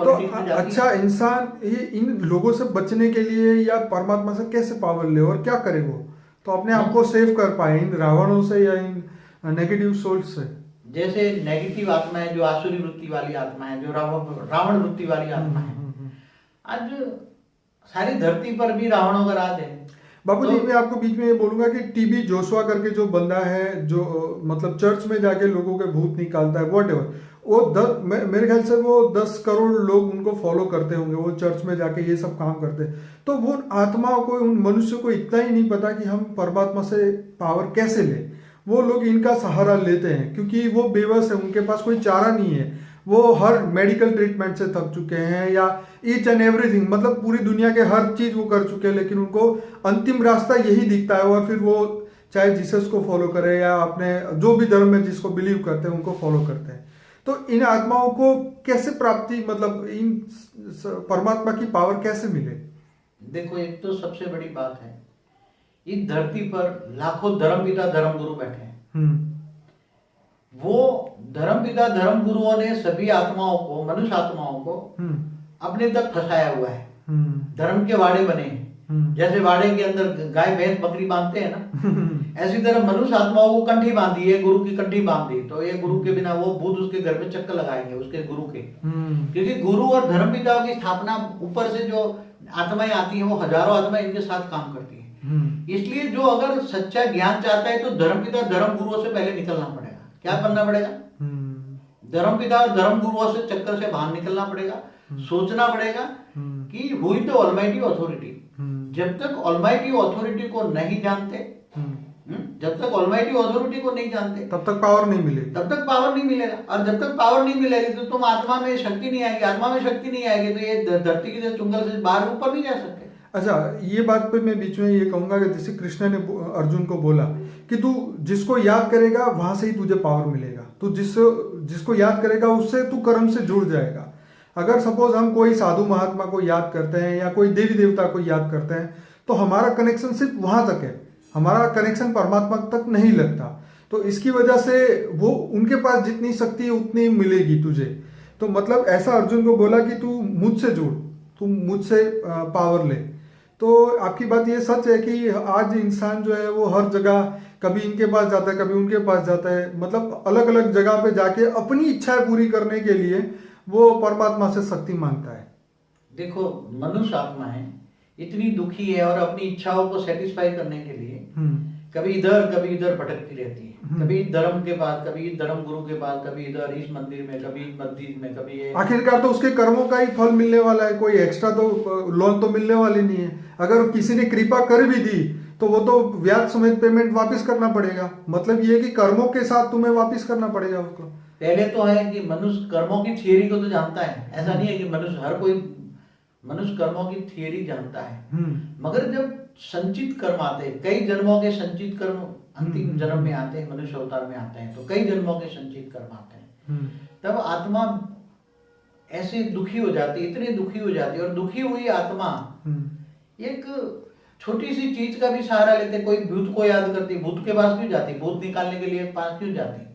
तो पॉलिटिक्स में जाती है। अच्छा, इंसान ये इन लोगों से बचने के लिए या परमात्मा से कैसे पावर ले और क्या करे वो, तो अपने आप को सेव कर पाए इन रावणों से या इन नेगेटिव सोल्स से? जैसे नेगेटिव आत्मा है, जो आसुरी वृत्ति वाली आत्मा है, जो रावण वृत्ति वाली आत्मा है, आज सारी धरती पर भी रावणों का राज है। बाबूजी, तो मैं आपको बीच में ये बोलूंगा कि टीबी जोशुआ करके जो बंदा है, जो मतलब चर्च में जाके लोगों के भूत निकालता है, वॉट एवर, वो मेरे ख्याल से वो 10 करोड़ लोग उनको फॉलो करते होंगे, वो चर्च में जाके ये सब काम करते हैं। तो वो उन आत्माओं को, उन मनुष्य को इतना ही नहीं पता कि हम परमात्मा से पावर कैसे लें। वो लोग इनका सहारा लेते हैं क्योंकि वो बेबस है, उनके पास कोई चारा नहीं है। वो हर मेडिकल ट्रीटमेंट से थक चुके हैं या ईच एंड एवरीथिंग, मतलब पूरी दुनिया के हर चीज वो कर चुके हैं, लेकिन उनको अंतिम रास्ता यही दिखता है और फिर वो चाहे जीसस को फॉलो करे या अपने जो भी धर्म में जिसको बिलीव करते हैं उनको फॉलो करते हैं। तो इन आत्माओं को कैसे प्राप्ति, मतलब इन परमात्मा की पावर कैसे मिले? देखो, एक तो सबसे बड़ी बात है, इस धरती पर लाखों धर्मपिता धर्म गुरु बैठे हैं। वो धर्मपिता धर्म गुरुओं ने सभी आत्माओं को, मनुष्य आत्माओं को अपने तक फंसाया हुआ है। धर्म के वाड़े बने हैं। जैसे वाड़े के अंदर गाय भैंस बकरी बांधते हैं ना, ऐसी तरह मनुष्य आत्माओं को कंठी बांधी है, गुरु की कंठी बांधी, तो ये गुरु के बिना वो भूत उसके घर में चक्कर लगाएंगे, उसके गुरु के। क्योंकि गुरु और धर्मपिताओं की स्थापना, ऊपर से जो आत्माएं आती हैं वो हजारों आत्माएं इनके साथ काम करती है। इसलिए जो अगर सच्चा ज्ञान चाहता है तो धर्मपिता धर्म गुरुओं से पहले निकलना पड़ेगा। क्या करना पड़ेगा? धर्मपिता और धर्म गुरुओं से चक्कर से बाहर निकलना पड़ेगा। सोचना पड़ेगा कि who is the almighty authority. जब तक ऑलमाइटी ऑथोरिटी को नहीं जानते, जब तक ऑलमाइटी ऑथोरिटी को नहीं जानते, तब तक पावर नहीं मिलेगी। तब तक पावर नहीं मिलेगा। और जब तक पावर नहीं मिलेगी तो तुम आत्मा में शक्ति नहीं आएगी। आत्मा में शक्ति नहीं आएगी तो ये धरती के चुंगल से बाहर ऊपर नहीं जा सकते। अच्छा, ये बात पे मैं बीच में ये कहूंगा कि जैसे कृष्ण ने अर्जुन को बोला कि तू जिसको याद करेगा वहां से ही तुझे पावर मिलेगा, तू जिसको याद करेगा उससे तू कर्म से जुड़ जाएगा। अगर सपोज हम कोई साधु महात्मा को याद करते हैं या कोई देवी देवता को याद करते हैं तो हमारा कनेक्शन सिर्फ वहां तक है, हमारा कनेक्शन परमात्मा तक नहीं लगता। तो इसकी वजह से वो उनके पास जितनी शक्ति है उतनी मिलेगी तुझे। तो मतलब ऐसा अर्जुन को बोला कि तू मुझसे जुड़, तू मुझसे पावर ले। तो आपकी बात ये सच है कि आज इंसान जो है वो हर जगह कभी इनके पास जाता है, कभी उनके पास जाता है, मतलब अलग अलग जगह पे जाके अपनी इच्छाएं पूरी करने के लिए वो परमात्मा से शक्ति मांगता है। देखो, मनुष्य आत्मा है, इतनी दुखी है और अपनी इच्छाओं को सेटिस्फाई करने के लिए कभी इधर भटकती रहती है। कभी धर्म के पास, कभी धर्म गुरु के पास, कभी इधर इस मंदिर में, कभी इस मस्जिद में, कभी ये। आखिरकार तो उसके कर्मों का ही फल मिलने वाला है, कोई एक्स्ट्रा तो लोन तो मिलने वाली नहीं है। अगर किसी ने कृपा कर भी दी तो वो तो ब्याज समेत पेमेंट वापस करना पड़ेगा। मतलब ये कि कर्मों के साथ तुम्हें वापस करना पड़ेगा उसको। पहले तो है कि मनुष्य कर्मों की थियरी को तो जानता है, ऐसा नहीं है कि मनुष्य, हर कोई मनुष्य कर्मों की थियरी जानता है। मगर जब संचित कर्म आते हैं, कई जन्मों के संचित कर्म अंतिम जन्म में आते हैं, मनुष्य अवतार में आते हैं, तो कई जन्मों के संचित कर्म आते हैं, तब आत्मा ऐसे दुखी हो जाती है, इतनी दुखी हो जाती है। और दुखी हुई आत्मा एक छोटी सी चीज का भी सहारा लेते, कोई भूत को याद करती, भूत के पास क्यों जाती, भूत निकालने के लिए पास क्यों जाती?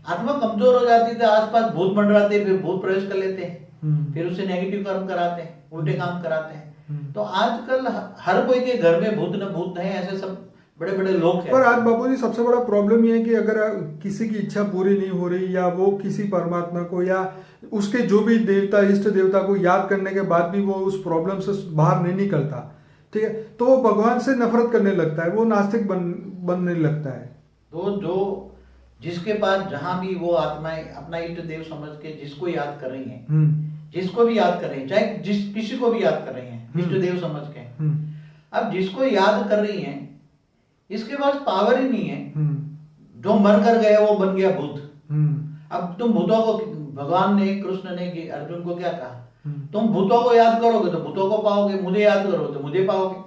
आत्मा कमजोर हो जाती है, आसपास भूत मंडराते, फिर भूत प्रवेश कर लेते हैं, फिर उससे नेगेटिव कर्म कराते हैं, उल्टे काम कराते हैं। तो आजकल हर कोई के घर में भूत न भूत है, ऐसे सब बड़े बड़े लोग हैं। पर आज बाबूजी सबसे बड़ा प्रॉब्लम ये है कि अगर किसी की इच्छा पूरी नहीं हो रही या वो किसी परमात्मा को या उसके जो भी देवता इष्ट देवता को याद करने के बाद भी वो उस प्रॉब्लम से बाहर नहीं निकलता, ठीक है, तो वो भगवान से नफरत करने लगता है, वो नास्तिक बनने लगता है। तो जो जिसके पास जहां भी वो आत्माएं अपना इष्ट देव समझ के जिसको याद कर रही हैं, जिसको भी याद कर रही हैं, चाहे किसी को भी याद कर रही हैं इष्ट देव समझ के, अब जिसको याद कर रही हैं इसके पास पावर ही नहीं है। जो मर कर गया वो बन गया भूत। अब तुम भूतों को, भगवान ने, कृष्ण ने अर्जुन को क्या कहा, तुम भूतों को याद करोगे तो भूतों को पाओगे, मुझे याद करोगे तो मुझे पाओगे।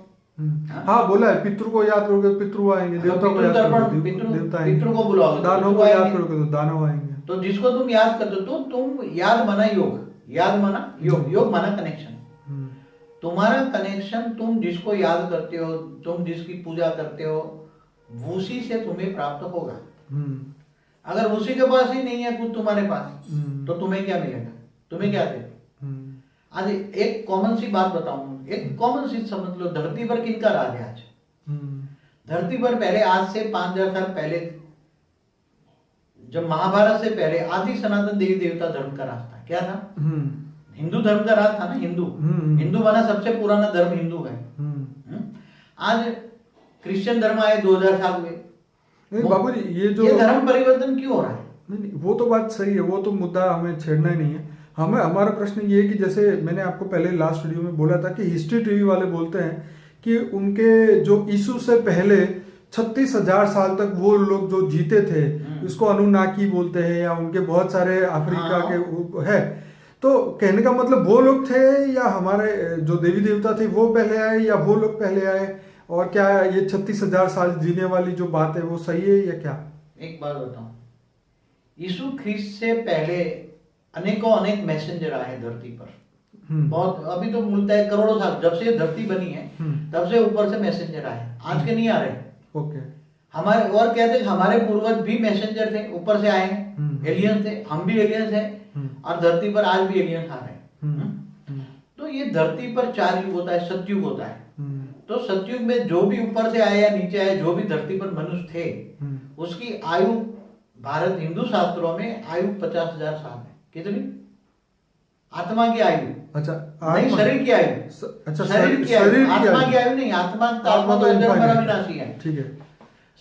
हाँ, बोला है, पितृ को याद करोगे तो पितृ आएंगे, देवता को याद करोगे तो देवता आएंगे, पितृ को बुलाओगे, दानव को याद करोगे तो दानव आएंगे। तो जिसको तुम याद करते हो, तो तुम याद माना योग, याद माना योग, योग माना कनेक्शन। तुम्हारा कनेक्शन, तुम जिसको याद करते हो, तुम जिसकी पूजा करते हो, उसी से तुम्हें प्राप्त होगा। अगर उसी के पास ही नहीं है कुछ तुम्हारे पास, तो तुम्हें क्या मिलेगा, तुम्हें क्या देगा? आज एक कॉमन सी बात बताऊं, एक कॉमन सी समझ लो, धरती पर किनका राज है आज? धरती पर पहले, आज से 5000 साल पहले, जब महाभारत से पहले आदि सनातन देवी देवता धर्म का राज था। क्या था? हिंदू धर्म का राज था ना। हिंदू माना सबसे पुराना धर्म हिंदू है। आज क्रिश्चियन धर्म आए 2000 साल हुए। नहीं बाबूजी, ये धर्म परिवर्तन क्यों हो रहा है? नहीं, वो तो बात सही है, वो तो मुद्दा हमें छेड़ना ही नहीं है। हमें, हमारा प्रश्न ये है कि जैसे मैंने आपको पहले लास्ट वीडियो में बोला था कि हिस्ट्री टीवी वाले बोलते हैं कि उनके जो यीशु से पहले 36,000 साल तक वो लोग जो जीते थे, इसको अनुनाकी बोलते हैं, या उनके बहुत सारे अफ्रीका के है। तो कहने का मतलब वो लोग थे, या हमारे जो देवी देवता थे वो पहले आए, या वो लोग पहले आए? और क्या ये 36,000 साल जीने वाली जो बात है वो सही है या क्या? एक बात बताऊं, यीशु ख्रिस्त से पहले अनेकों अनेक मैसेंजर आए धरती पर। बहुत, अभी तो मिलता है करोड़ों साल, जब से ये धरती बनी है तब से ऊपर से मैसेंजर आए, आज के नहीं आ रहे। ओके। हमारे, और कहते हैं हमारे पूर्वज भी मैसेंजर थे, ऊपर से आए हैं, एलियंस थे, हम भी एलियंस हैं, और धरती पर आज भी एलियंस आ रहे हैं। तो ये धरती पर 4 युग होता है, सतयुग होता है। तो सतयुग में जो भी ऊपर से आए या नीचे आए, जो भी धरती पर मनुष्य थे, उसकी आयु भारत हिंदू शास्त्रों में आयु 50,000 साल है। कितनी? आत्मा की आयु। अच्छा, नहीं, शरीर की आयु। अच्छा, शरीर की आयु, आत्मा की आयु नहीं। आत्मा तो अविनाशी है। ठीक है।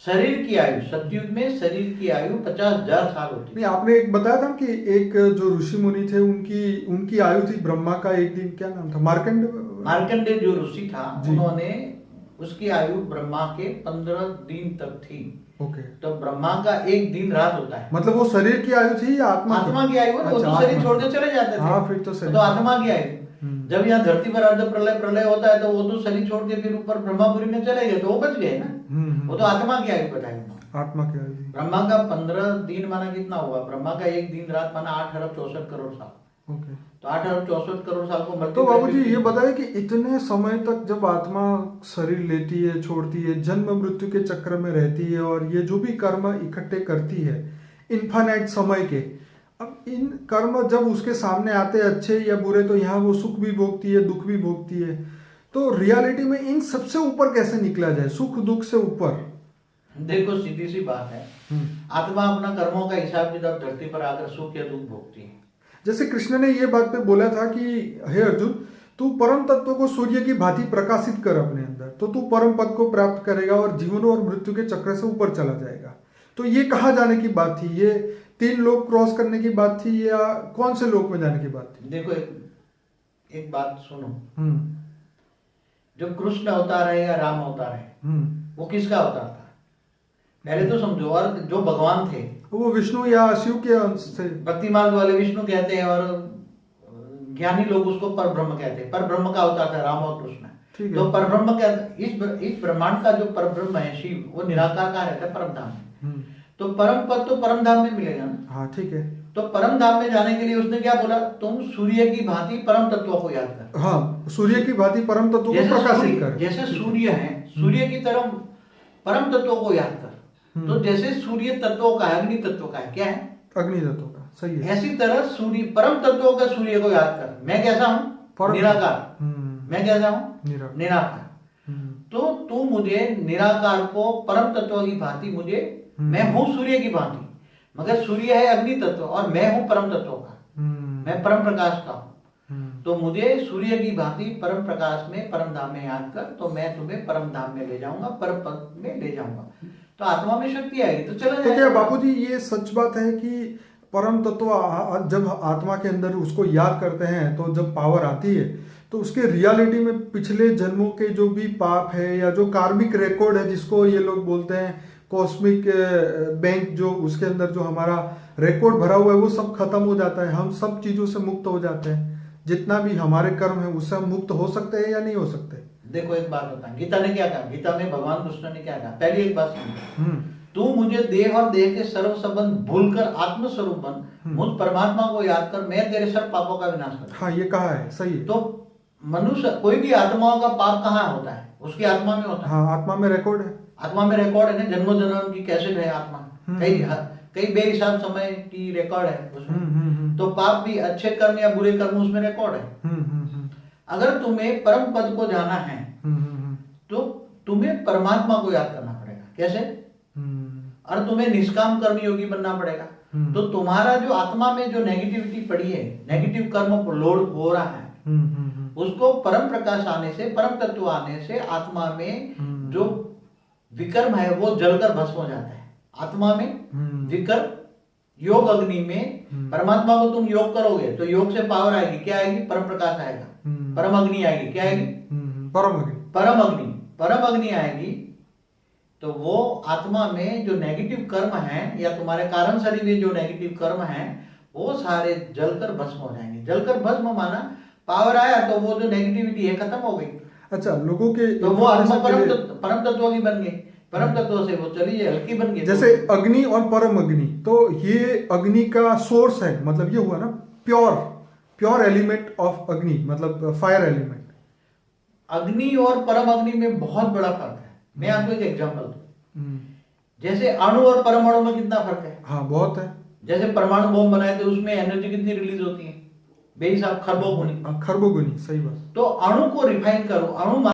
शरीर की आयु, सतयुग में शरीर की आयु 50,000 साल होती है। नहीं, आपने एक बताया था कि एक जो ऋषि मुनि थे उनकी आयु थी ब्रह्मा का एक दिन, क्या नाम था? मार्कंडेय जो ऋषि था, उन्होंने, उसकी आयु ब्रह्मा के 15 दिन तक थी। ओके। तो ब्रह्मा का एक दिन रात होता है। मतलब वो शरीर की आयु थी या आत्मा की आयु? वो तो शरीर छोड़ के चले जाते थे। हाँ, फिर तो तो आत्मा की आयु। जब यहाँ धरती पर अर्ध प्रलय होता है, तो वो तो शरीर छोड़ के फिर ऊपर ब्रह्मापुरी में चले गए, तो वो बच गए ना। वो तो आत्मा की आयु बताई। आत्मा की आयु। ब्रह्मा का 15 दिन माना कितना हुआ? ब्रह्मा का एक दिन रात माना 8 अरब 64 करोड़ साल। ओके। तो 8 अरब 64 करोड़ साल को तो बाबूजी ये बताइए कि इतने समय तक जब आत्मा शरीर लेती है, छोड़ती है, जन्म मृत्यु के चक्र में रहती है, और ये जो भी कर्म इकट्ठे करती है इनफाइनाइट समय के, अब इन कर्म जब उसके सामने आते हैं, अच्छे या बुरे, तो यहाँ वो सुख भी भोगती है, दुख भी भोगती है। तो रियलिटी में इन सबसे ऊपर कैसे निकला जाए, सुख दुख से ऊपर? देखो, सीधी सी बात है, आत्मा अपना कर्मों का हिसाब किताब धरती पर आकर सुख या दुख भोगती है। जैसे कृष्ण ने ये बात पे बोला था कि हे अर्जुन, तू परम तत्व को सूर्य की भांति प्रकाशित कर अपने अंदर, तो तू परम पद को प्राप्त करेगा और जीवन और मृत्यु के चक्र से ऊपर चला जाएगा। तो ये कहाँ जाने की बात थी? ये 3 लोक क्रॉस करने की बात थी, या कौन से लोक में जाने की बात थी? देखो, एक बात सुनो। जो कृष्ण अवतार है या राम अवतार है, वो किसका अवतार था? पहले तो समझो। और जो भगवान थे वो विष्णु या शिव के अंश थे। भक्ति मार्ग वाले विष्णु कहते हैं, और ज्ञानी लोग उसको परब्रह्म कहते हैं। परब्रह्म का अवतार था राम और कृष्ण। तो परब्रह्म क्या? इस ब्रह्मांड का जो परब्रह्म है शिव, वो निराकार कहाँ रहता है? परम धाम में। तो परम पद तो परम धाम में मिलेगा ना। हाँ, ठीक है। तो परम धाम में जाने के लिए उसने क्या बोला? तुम सूर्य की भांति परम तत्वों को याद कर। हाँ, सूर्य की भांति परम तत्वों को प्रकाशित कर। जैसे सूर्य है, सूर्य की तरह परम तत्वों को याद कर। तो जैसे सूर्य तत्वों का है, अग्नि तत्व का है, क्या है? अग्नि तत्व का, सही है। ऐसी तरह सूर्य, परम तत्वों का सूर्य को याद कर। मैं कैसा हूँ? निराकार। मैं कैसा हूँ? निराकार। तो तू मुझे निराकार को परम तत्व की भांति, मुझे, मैं हूँ सूर्य की भांति, मगर सूर्य है अग्नि तत्व और मैं हूँ परम तत्व का। मैं परम प्रकाश का हूँ। तो मुझे सूर्य की भांति परम प्रकाश में, परम धाम में याद कर, तो मैं तुम्हें परम धाम में ले जाऊंगा, परम पद में ले जाऊंगा। तो आत्मा में शक्ति आएगी तो चला जाएगा। तो क्या बापूजी ये सच बात है कि परम तत्व जब आत्मा के अंदर उसको याद करते हैं, तो जब पावर आती है, तो उसके रियलिटी में पिछले जन्मों के जो भी पाप है, या जो कार्मिक रिकॉर्ड है, जिसको ये लोग बोलते हैं कॉस्मिक बैंक, जो उसके अंदर जो हमारा रिकॉर्ड भरा हुआ है, वो सब खत्म हो जाता है। हम सब चीजों से मुक्त हो जाते हैं। जितना भी हमारे कर्म है उससे हम मुक्त हो सकते हैं या नहीं हो सकते? देखो, एक बात बता, गीता ने क्या कहा? गीता में भगवान कृष्ण ने क्या कहा? पहली एक बात समझो, तू मुझे देह और देह के सर्व संबंध भूलकर आत्मस्वरूप बन, मुझ परमात्मा को याद कर, मैं तेरे सब पापों का विनाश करूंगा। हाँ, ये कहा है, सही है। तो मनुष्य, कोई भी आत्माओं का पाप कहाँ होता है? उसकी आत्मा में होता है। हाँ, आत्मा में रिकॉर्ड है। आत्मा में रिकॉर्ड है ना, जन्मों जन्म की कैसेट है आत्मा। कई बेहिसाब समय की रिकॉर्ड है उसमें। तो पाप भी, अच्छे कर्म या बुरे कर्म, उसमें रिकॉर्ड है। अगर तुम्हें परम पद को जाना है तो तुम्हें परमात्मा को याद करना पड़ेगा। कैसे? और तुम्हें निष्काम कर्म योगी बनना पड़ेगा। तो तुम्हारा जो आत्मा में जो नेगेटिविटी पड़ी है, नेगेटिव कर्म लोड हो रहा है, उसको परम प्रकाश आने से, परम तत्व आने से आत्मा में जो विकर्म है वो जलकर भस्म हो जाता है। आत्मा में विकर्म, योग अग्नि में परमात्मा को तुम योग करोगे तो योग से पावर आएगी। क्या आएगी? परम प्रकाश आएगा, परम अग्नि आएगी। क्या आएगी? परम अग्नि। परम अग्नि, परम अग्नि आएगी तो वो आत्मा में जो नेगेटिव कर्म है या तुम्हारे कारण शरीर में जो नेगेटिव कर्म है वो सारे जलकर भस्म हो जाएंगे। जलकर भस्म माना पावर आया तो वो जो नेगेटिविटी है खत्म हो गई। अच्छा, लोगों के तो वो आत्मा परम तत्व की बन गई, परम तत्व से वो चली हल्की बन गई। जैसे अग्नि और परम अग्नि, तो ये अग्नि का सोर्स है, मतलब ये हुआ ना प्योर एलिमेंट ऑफ अग्नि, मतलब फायर एलिमेंट। अग्नि और परम अग्नि में बहुत बड़ा फर्क है। मैं आपको एक एग्जांपल दूं, जैसे अणु और परमाणु में कितना फर्क है? हाँ, बहुत है। जैसे परमाणु बम बनाए तो उसमें एनर्जी कितनी रिलीज होती है? बेहिसाब खरबों गुनी। खरबों गुनी, सही बात। तो अणु को रिफाइन करो, अणु